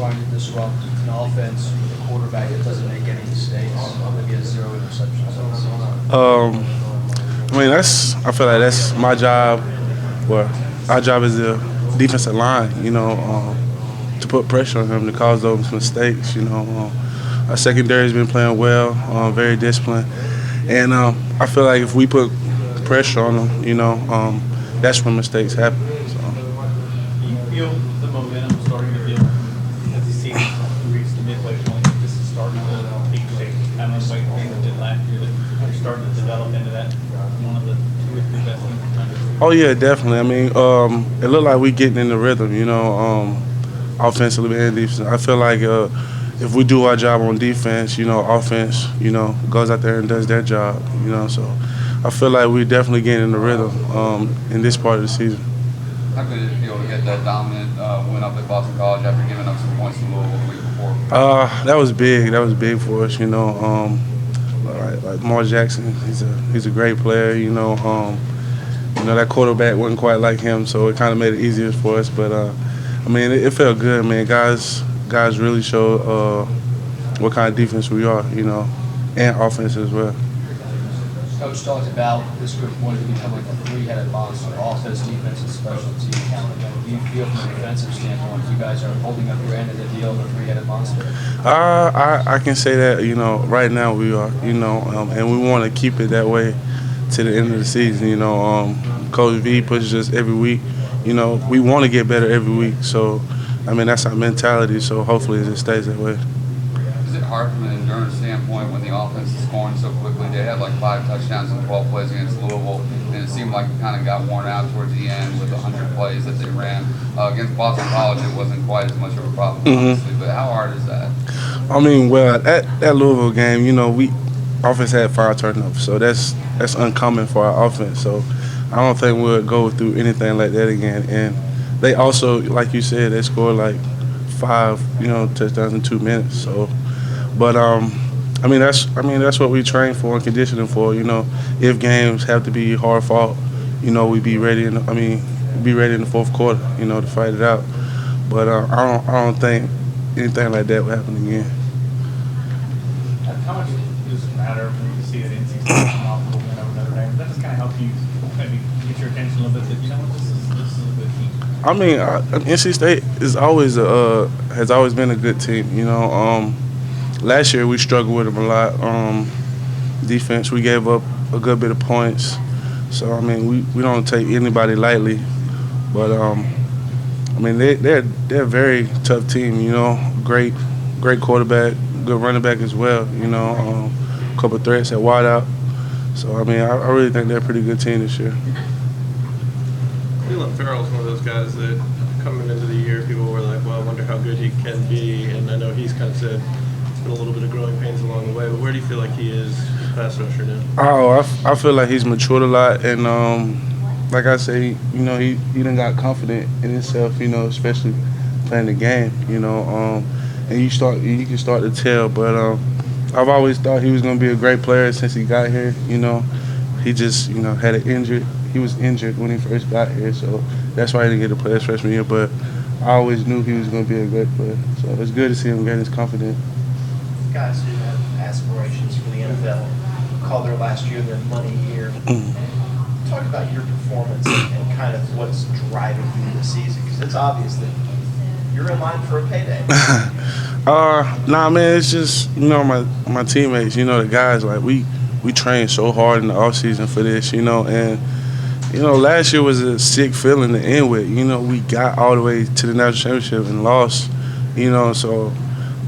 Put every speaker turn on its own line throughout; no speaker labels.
trying to disrupt an offense with a quarterback that doesn't make any mistakes? Maybe has 0 interceptions.
I mean, I feel like that's my job, or our job as the defensive line, to put pressure on him, to cause those mistakes, Our secondary's been playing well, very disciplined. And I feel like if we put pressure on them, that's when mistakes happen. So.
You feel the momentum starting to build as the season reaches the midway point. This is starting to take shape. Kind of like we did last year, that you're starting to develop into that one of the 2 or 3 best teams in the country.
Oh yeah, definitely. I mean, it looked like we getting in the rhythm, offensively and defensively. I feel like if we do our job on defense, offense, goes out there and does their job, So I feel like we're definitely getting in the rhythm in this part of the season.
How good did it feel to get that dominant win up at Boston College after giving up some points to Louisville the week before?
That was big. That was big for us, Like Mark Jackson, he's a great player, that quarterback wasn't quite like him, so it kind of made it easier for us. But I mean, it felt good, man. Guys really showed what kind of defense we are, and offense as well.
Coach talked about this group wanting to become like a 3-headed monster, offense, defense, and special teams. Do you feel from a defensive standpoint you guys are holding up your end of the deal of a 3-headed monster?
I can say that, right now we are, and we want to keep it that way to the end of the season. Coach V pushes us every week. We want to get better every week. So, I mean, that's our mentality. So hopefully it stays that way.
Is it hard from an endurance standpoint when the offense is scoring so quickly? They had like 5 touchdowns in 12 plays against Louisville, and it seemed like it kind of got worn out towards the end with the 100 plays that they ran. Against Boston College, it wasn't quite as much of a problem, obviously, but how hard is that?
I mean, well, that Louisville game, we offense had 5 turnovers, so that's uncommon for our offense. So I don't think we'll go through anything like that again. And they also, like you said, they scored like 5, touchdowns in 2 minutes. So, but I mean that's what we train for and conditioning for. If games have to be hard fought, we be ready. Be ready in the fourth quarter, to fight it out. But I don't think anything like that will happen again.
How much does it matter when you see that NC State come off a little win over Notre Dame? Does that just kind of help you maybe get your attention a little bit that, this is a good team?
I mean, NC State has always been a good team. Last year we struggled with them a lot. Defense, we gave up a good bit of points. So I mean, we don't take anybody lightly. But I mean, they're a very tough team. Great quarterback, good running back as well. A couple of threats at wideout. So I mean, I really think they're a pretty good team this year.
Clelin Ferrell's one of those guys that coming into the year, people were like, well, I wonder how good he can be. And I know he's kind of said it's been a little bit of growing pains along the way. But where do you feel like he is as pass rusher now?
Oh, I feel like he's matured a lot. And like I say, he done got confident in himself, especially playing the game, and you can start to tell. But I've always thought he was going to be a great player since he got here. He just, had an injury. He was injured when he first got here, so that's why he didn't get to play his freshman year. But I always knew he was going to be a great player. So it's good to see him getting his confidence.
Guys who have aspirations for the NFL call their last year their money year. Talk about your performance and kind of what's driving you this season, because it's obvious that you're in line for a payday.
Nah, man, it's just, my teammates, the guys, like, we trained so hard in the offseason for this, and, last year was a sick feeling to end with. We got all the way to the national championship and lost, so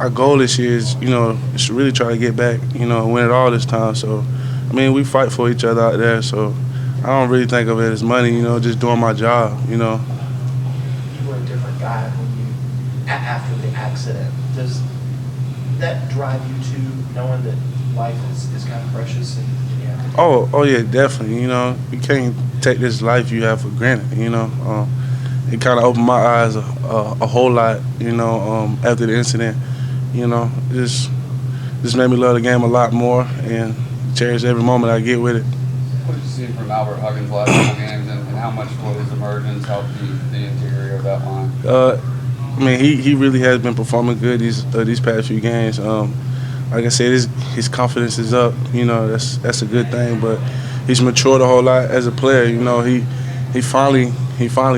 our goal this year is, is to really try to get back, and win it all this time. So, I mean, we fight for each other out there, so I don't really think of it as money, just doing my job,
You were a different guy when after the accident. Does that drive you to knowing that life is kind of precious and you have to
Oh yeah, definitely. You can't take this life you have for granted. It kind of opened my eyes a whole lot. After the incident, just made me love the game a lot more and cherish every moment I get with it.
What did you see from Albert Huggins last couple games, and how much will his emergence help the interior of that line?
I mean, he really has been performing good these past few games. Like I said, his confidence is up. You know, that's a good thing. But he's matured a whole lot as a player. You know, he finally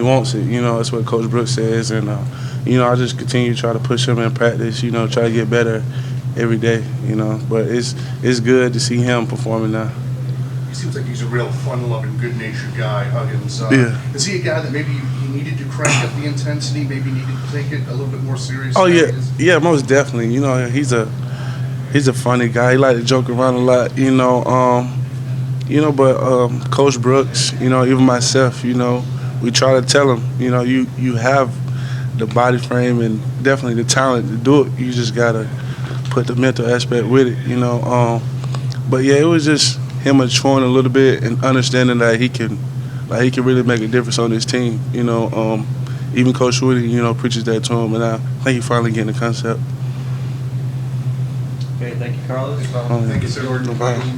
wants it. You know, that's what Coach Brooks says. And you know, I just continue to try to push him in practice. You know, try to get better every day. You know, but it's good to see him performing now.
He seems like he's a real fun-loving, good-natured guy, Huggins.
Yeah.
Is he a guy that maybe he needed to crank up the intensity, maybe needed to take it a little bit more seriously?
Oh yeah, most definitely. You know, he's a funny guy. He like to joke around a lot. You know, but Coach Brooks, you know, even myself, you know, we try to tell him, you know, you have the body frame and definitely the talent to do it. You just gotta put the mental aspect with it. You know, but yeah, it was just him maturing a little bit and understanding that he can really make a difference on his team. You know, even Coach Woody, you know, preaches that to him, and I think he finally getting the concept.
Okay, thank you, Carlos.
Thank you, sir.
No problem.